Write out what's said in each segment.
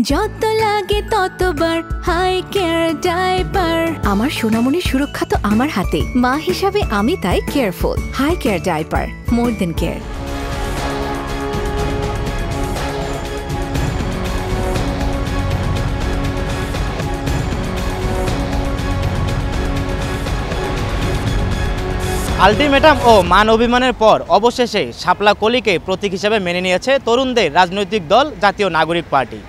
যত লাগে ততবার হাই কেয়ার ডাইপার। আমার সোনামণির সুরক্ষা তো আমার হাতে, মা হিসাবে আমি তাই কেয়ারফুল। হাই কেয়ার ডাইপার, মোর দেন কেয়ার। আলটিমেটাম ও মান অভিমানের পর অবশেষে শাপলা কলিকে প্রতীক হিসেবে মেনে নিয়েছে তরুণদের রাজনৈতিক দল জাতীয় নাগরিক পার্টি।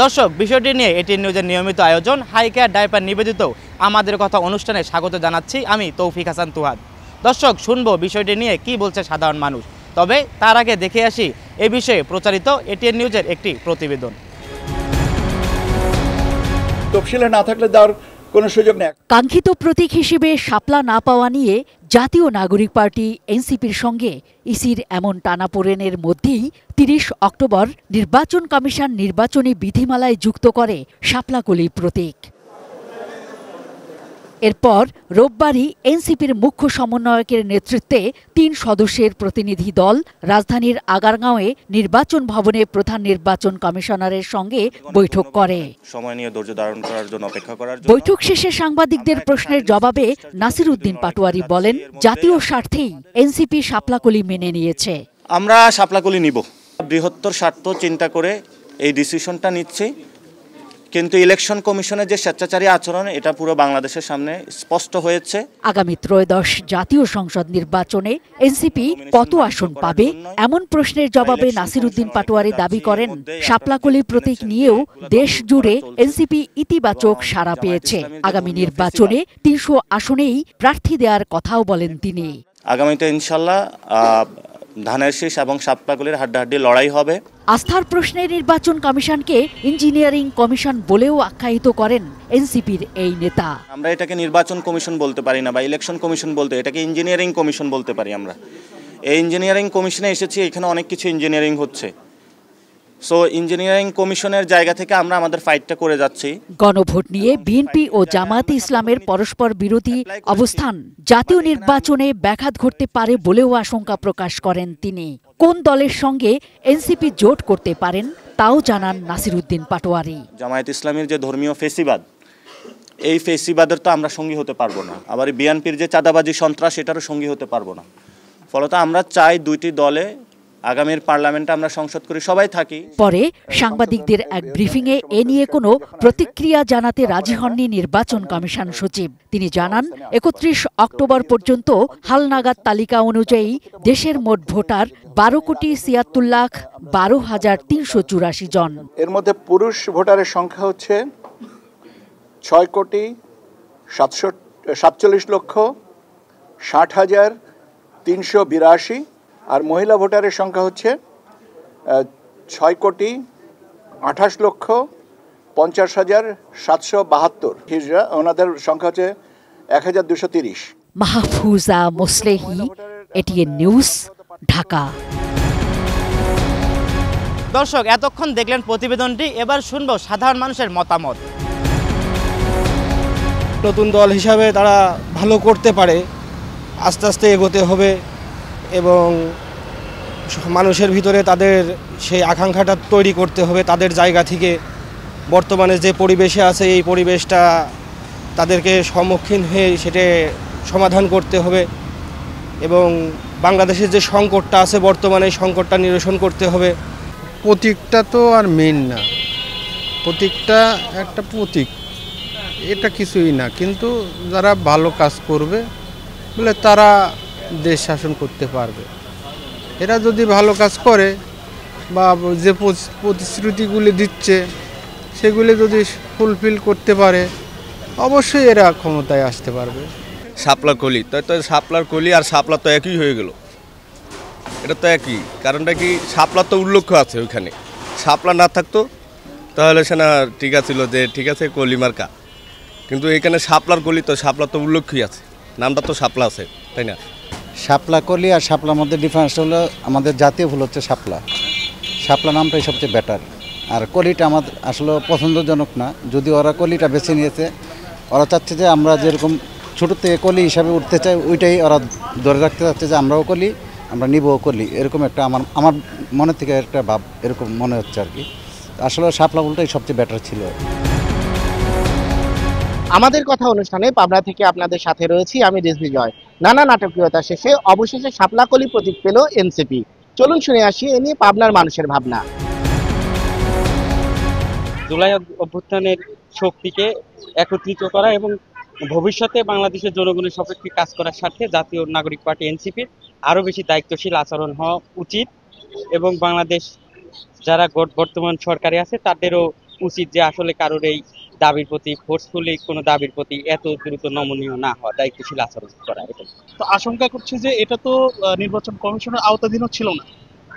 দর্শক, বিষয়টি নিয়ে এটিএন নিউজের নিয়মিত আয়োজন হাই কেয়ার ডাইপার নিবেদিত আমাদের কথা অনুষ্ঠানে স্বাগত জানাচ্ছি আমি তৌফিক হাসান তুহাদ। দর্শক, শুনবো বিষয়টি নিয়ে কি বলছে সাধারণ মানুষ, তবে তার আগে দেখে আসি এ বিষয়ে প্রচারিত এটিএন নিউজের একটি প্রতিবেদন। তফসিলে না থাকলে দেওয়ার কোনো সুযোগ নেই। কাঙ্ক্ষিত প্রতীক হিসেবে শাপলা না পাওয়া নিয়ে জাতীয় নাগরিক পার্টি এনসিপির সঙ্গে ইসির এমন টানাপোড়েনের মধ্যেই ৩০ অক্টোবর নির্বাচন কমিশন নির্বাচনী বিধিমালায় যুক্ত করে শাপলাকলির প্রতীক। এরপর রোববারই এনসিপির মুখ্য সমন্বয়কের নেতৃত্বে ৩ সদস্যের প্রতিনিধি দল রাজধানীর আগারগাঁওয়ে নির্বাচন ভবনে প্রধান নির্বাচন কমিশনারের সঙ্গে বৈঠক করে। বৈঠক শেষে সাংবাদিকদের প্রশ্নের জবাবে নাসির উদ্দিন পাটোয়ারি বলেন, জাতীয় স্বার্থেই এনসিপি শাপলাকলি মেনে নিয়েছে। আমরা শাপলাকলি নিব, বৃহত্তর স্বার্থ চিন্তা করে এই ডিসিশনটা নিচ্ছি। কিন্তু ইলেকশন কমিশনের যে স্বেচ্ছাচারী আচরণ, এটা পুরো বাংলাদেশের সামনে স্পষ্ট হয়েছে। আগামী ত্রয়োদশ জাতীয় সংসদ নির্বাচনে এনসিপি কত আসন পাবে এমন প্রশ্নের জবাবে নাসির উদ্দিন পাটোয়ারি দাবি করেন, শাপলাকলি প্রতীক নিয়েও দেশ জুড়ে এনসিপি ইতিবাচক সাড়া পেয়েছে। আগামী নির্বাচনে ৩০০ আসনেই প্রার্থী দেওয়ার কথাও বলেন তিনি। আগামীতে ইনশাল্লাহ ধানের শীষ এবং শাপলাকলির হাড্ডাহাড্ডি লড়াই হবে। আস্থার প্রশ্নে নির্বাচন কমিশনকে ইঞ্জিনিয়ারিং কমিশন বলেও আখ্যায়িত করেন এনসিপির এই নেতা। আমরা এটাকে নির্বাচন কমিশন বলতে পারি না বা ইলেকশন কমিশন বলতে, এটাকে ইঞ্জিনিয়ারিং কমিশন বলতে পারি আমরা। এই ইঞ্জিনিয়ারিং কমিশনে এসেছি, এখানে অনেক কিছু ইঞ্জিনিয়ারিং হচ্ছে। সো ইঞ্জিনিয়ারিং কমিশনের জায়গা থেকে আমরা আমাদের ফাইটটা করে যাচ্ছি। গণভোট নিয়ে বিএনপি ও জামায়াতে ইসলামের পরস্পর বিরোধী অবস্থান জাতীয় নির্বাচনে ব্যাঘাত ঘটতে পারে বলেও আশঙ্কা প্রকাশ করেন তিনি। কোন দলের সঙ্গে এনসিপি জোট করতে পারেন তাও জানান নাসির উদ্দিন পাটোয়ারি। জামায়াতে ইসলামের যে ধর্মীয় ফেসিবাদ, এই ফেসিবাদের তো আমরা সঙ্গী হতে পারবো না। আবার বিএনপির যে চাঁদাবাজি সন্ত্রাস, এটারও সঙ্গী হতে পারবো না। ফলত আমরা চাই দুইটি দলে আগামীর পার্লামেন্টে আমরা সংসদ করি, সবাই থাকি। পরে সাংবাদিকদের এক ব্রিফিংয়ে এ নিয়ে কোনো প্রতিক্রিয়া জানাতে রাজি হননি নির্বাচন কমিশন সচিব। তিনি জানান, ৩১ অক্টোবর পর্যন্ত হালনাগাদ তালিকা অনুযায়ী দেশের মোট ভোটার ১২,৭৬,১২,৩৮৪ জন। এর মধ্যে পুরুষ ভোটারের সংখ্যা হচ্ছে ৬,৪৭,৬০,৩৮২ আর মহিলা ভোটারের সংখ্যা হচ্ছে ৬,২৮,৫০,৭৭২। হিজড়া, ওনাদের সংখ্যা হচ্ছে ১,২৩০। Mahfuza Moslehi, ATN news, Dhaka. দর্শক, এতক্ষণ দেখলেন প্রতিবেদনটি, এবার শুনবো সাধারণ মানুষের মতামত। নতুন দল হিসাবে তারা ভালো করতে পারে, আস্তে আস্তে এগোতে হবে এবং মানুষের ভিতরে তাদের সেই আকাঙ্ক্ষাটা তৈরি করতে হবে। তাদের জায়গা থেকে বর্তমানে যে পরিবেশে আছে, এই পরিবেশটা তাদেরকে সম্মুখীন হয়ে সেটা সমাধান করতে হবে এবং বাংলাদেশের যে সংকটটা আছে বর্তমানে, সংকটটা নিরসন করতে হবে। প্রতীকটা তো আর মেন না, প্রতীকটা একটা প্রতীক, এটা কিছুই না। কিন্তু যারা ভালো কাজ করবে বলে তারা দেশ শাসন করতে পারবে। এরা যদি ভালো কাজ করে বা যে প্রতিশ্রুতিগুলি দিচ্ছে সেগুলি যদি ফুলফিল করতে পারে, অবশ্যই এরা ক্ষমতায় আসতে পারবে। শাপলার কলি, তাই তো শাপলার কলি আর শাপলা তো একই হয়ে গেল। এটা তো একই, কারণটা কি, শাপলা তো উল্লেখ আছে ওইখানে, শাপলা না থাকতো তাহলে সে না ঠিক আছিল যে ঠিক আছে কলি মার্কা, কিন্তু এখানে শাপলার কলি, তো শাপলা তো উল্লেখই আছে, নামটা তো শাপলা আছে, তাই না? শাপলা কলি আর শাপলার মধ্যে ডিফারেন্স হলো, আমাদের জাতীয় ফুল হচ্ছে শাপলা। শাপলা নামটাই সবচেয়ে বেটার, আর কলিটা আমাদের আসলে পছন্দজনক না। যদি ওরা কলিটা বেছে নিয়েছে, ওরা চাচ্ছে যে আমরা যেরকম ছোটো থেকে কলি হিসাবে উঠতে চাই, ওইটাই ওরা ধরে রাখতে চাচ্ছে যে আমরাও কলি, আমরা নিবও কলি, এরকম একটা আমার মনে থেকে একটা ভাব এরকম মনে হচ্ছে আর কি। আসলে শাপলা কোলিটাই সবচেয়ে বেটার ছিল। আমাদের কথা অনুষ্ঠানে পাবনা থেকে আপনাদের সাথে রয়েছি আমি রিজভি জয়। নানা নাটকীয়তা শেষে অবশেষে শাপলাকলি প্রতীক পেল এনসিপি। চলুন শুনে আসি এ নিয়ে পাবনার মানুষের ভাবনা। জুলাই অভ্যুত্থানের শক্তিকে একত্রিত করা এবং ভবিষ্যতে বাংলাদেশের জনগণের সপক্ষে কাজ করার স্বার্থে জাতীয় নাগরিক পার্টি এনসিপির আরও বেশি দায়িত্বশীল আচরণ হওয়া উচিত এবং বাংলাদেশ যারা বর্তমান সরকারে আছে তাদেরও উচিত যে আসলে কারোর এই দাবির প্রতি ফোর্সফুলি কোনো দাবির প্রতি এত দ্রুত নমনীয় না হওয়া, দায়িত্বশীল আচরণ করা। এটাই তো আশঙ্কা করছে যে এটা তো নির্বাচন কমিশনের আওতাধীনও ছিল না,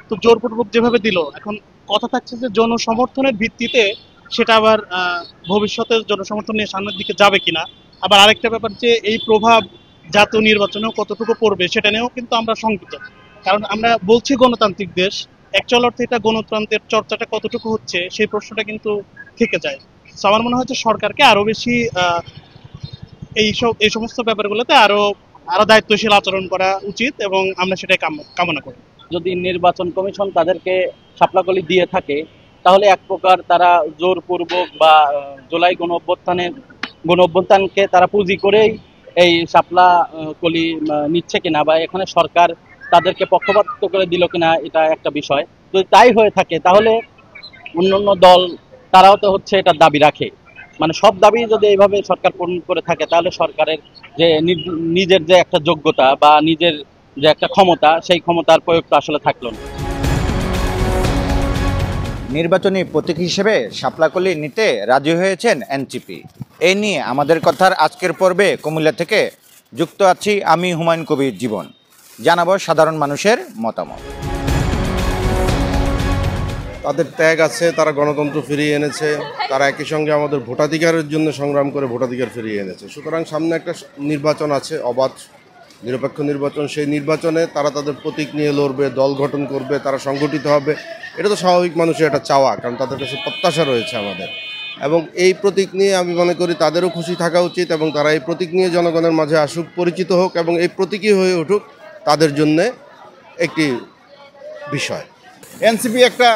তো জোরপূর্বক যেভাবে দিল, এখন কথা থাকছে যে জনসমর্থনের ভিত্তিতে সেটা আবার ভবিষ্যতে জনসমর্থন নিয়ে সামনের দিকে যাবে কিনা। আবার আরেকটা ব্যাপার যে এই প্রভাব জাতীয় নির্বাচনেও কতটুকু পড়বে সেটা নিয়েও কিন্তু আমরা শঙ্কিত, কারণ আমরা বলছি গণতান্ত্রিক দেশ, অ্যাকচুয়াল অর্থে এটা গণতন্ত্রের চর্চাটা কতটুকু হচ্ছে সেই প্রশ্নটা কিন্তু থেকে যায়। তো আমার মনে হয় যে সরকারকে আরো বেশি এই সমস্ত ব্যাপারগুলোতে আরো দায়িত্বশীল আচরণ করা উচিত এবং আমরা সেটাই কামনা করি। যদি নির্বাচন কমিশন তাদেরকে শাপলাকলি দিয়ে থাকে তাহলে এক প্রকার তারা জোরপূর্বক বা জুলাই গণ অভ্যুত্থানকে তারা পুঁজি করেই এই শাপলা কলি নিচ্ছে কিনা বা এখানে সরকার তাদেরকে পক্ষপাতিত্ব করে দিল কিনা এটা একটা বিষয়। যদি তাই হয়ে থাকে তাহলে অন্যান্য দল তারাও তো হচ্ছে এটার দাবি রাখে, মানে সব দাবি যদি এইভাবে সরকার পূরণ করে থাকে তাহলে সরকারের যে নিজের যে একটা যোগ্যতা বা নিজের যে একটা ক্ষমতা সেই ক্ষমতার প্রয়োগটা আসলে থাকলো না। নির্বাচনী প্রতীক হিসেবে শাপলাকলি নিতে রাজি হয়েছেন এনসিপি। এই নিয়ে আমাদের কথার আজকের পর্বে কুমিল্লা থেকে যুক্ত আছি আমি হুমায়ুন কবির জীবন। জানাবো সাধারণ মানুষের মতামত। তাদের ত্যাগ আছে, তারা গণতন্ত্র ফিরিয়ে এনেছে, তারা একই সঙ্গে আমাদের ভোটাধিকারের জন্য সংগ্রাম করে ভোটাধিকার ফিরিয়ে এনেছে। সুতরাং সামনে একটা নির্বাচন আছে, অবাধ নিরপেক্ষ নির্বাচন। সেই নির্বাচনে তারা তাদের প্রতীক নিয়ে লড়বে, দল গঠন করবে, তারা সংগঠিত হবে। এটা তো স্বাভাবিক মানুষের একটা চাওয়া, কারণ তাদের কাছে প্রত্যাশা রয়েছে আমাদের। এবং এই প্রতীক নিয়ে আমি মনে করি তাদেরও খুশি থাকা উচিত এবং তারা এই প্রতীক নিয়ে জনগণের মাঝে আসুক, পরিচিত হোক এবং এই প্রতীকই হয়ে উঠুক তাদের জন্যে একটি বিষয়। এনসিপি একটা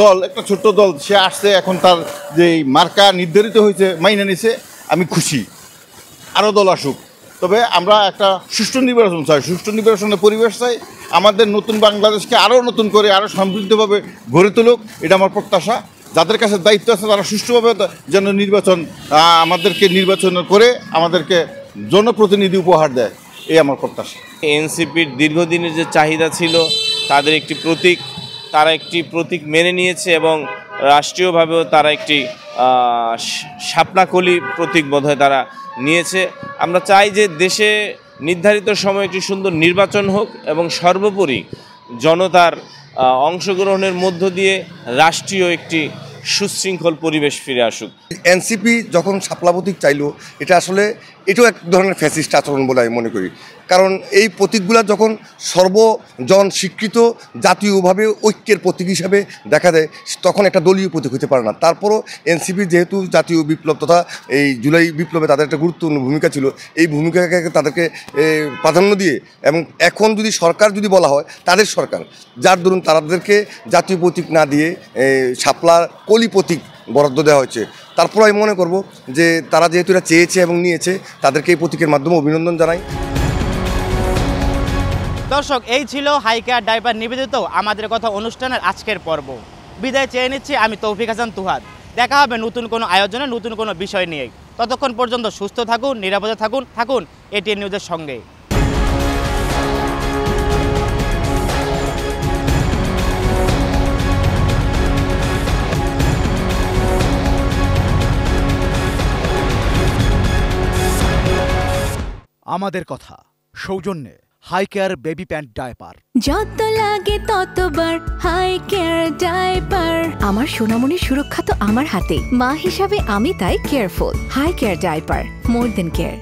দল, একটা ছোট্ট দল, সে আসছে, এখন তার যে মার্কা নির্ধারিত হয়েছে মাইনে নিছে, আমি খুশি। আরও দল আসুক, তবে আমরা একটা সুষ্ঠু নির্বাচন চাই, সুষ্ঠু নির্বাচনের পরিবেশ চাই। আমাদের নতুন বাংলাদেশকে আরও নতুন করে আরও সমৃদ্ধভাবে গড়ে তুলুক, এটা আমার প্রত্যাশা। যাদের কাছে দায়িত্ব আছে তারা সুষ্ঠুভাবে যেন আমাদেরকে নির্বাচন করে আমাদেরকে জনপ্রতিনিধি উপহার দেয়, এই আমার প্রত্যাশা। এনসিপির দীর্ঘদিনের যে চাহিদা ছিল, তাদের একটি প্রতীক, তারা একটি প্রতীক মেনে নিয়েছে এবং রাষ্ট্রীয়ভাবেও তারা একটি শাপলাকলি প্রতীক বোধহয় তারা নিয়েছে। আমরা চাই যে দেশে নির্ধারিত সময়ে একটি সুন্দর নির্বাচন হোক এবং সর্বোপরি জনতার অংশগ্রহণের মধ্য দিয়ে রাষ্ট্রীয় একটি সুশৃঙ্খল পরিবেশ ফিরে আসুক। এনসিপি যখন শাপলা প্রতীক চাইলো, এটাও এক ধরনের ফ্যাসিস্ট আচরণ বলে আমি মনে করি। কারণ এই প্রতীকগুলো যখন সর্বজন স্বীকৃত জাতীয়ভাবে ঐক্যের প্রতীক হিসাবে দেখা দেয়, তখন একটা দলীয় প্রতীক হতে পারে না। তারপরও এনসিপি যেহেতু জাতীয় বিপ্লব তথা এই জুলাই বিপ্লবে তাদের একটা গুরুত্বপূর্ণ ভূমিকা ছিল, এই ভূমিকাকে তাদেরকে প্রাধান্য দিয়ে এবং এখন যদি সরকার যদি বলা হয় তাদের সরকার, যার দরুন তাদেরকে জাতীয় প্রতীক না দিয়ে শাপলার কলি প্রতীক বরাদ্দ দেওয়া হয়েছে। তারপর আমি মনে করব যে তারা যেহেতু এটা চেয়েছে এবং নিয়েছে, তাদেরকে এই প্রতীকের মাধ্যমে অভিনন্দন জানাই। দর্শক, এই ছিল হাই কেয়ার ডাইপার নিবেদিত আমাদের কথা অনুষ্ঠানের আজকের পর্ব। বিদায় চেয়ে নিচ্ছি আমি তৌফিক হাসান তুহাদ। দেখা হবে নতুন কোনো আয়োজনে, নতুন কোনো বিষয় নিয়ে। ততক্ষণ পর্যন্ত সুস্থ থাকুন, নিরাপদে থাকুন এটিএন নিউজের সঙ্গে। আমাদের কথা সৌজন্যে high care baby pant diaper. যত লাগে ততবার হাই কেয়ার ডায়পার। আমার সোনামণির সুরক্ষা তো আমার হাতে, মা হিসাবে আমি তাই কেয়ারফুল। হাই কেয়ার ডায়পার, মোর দেন কেয়ার।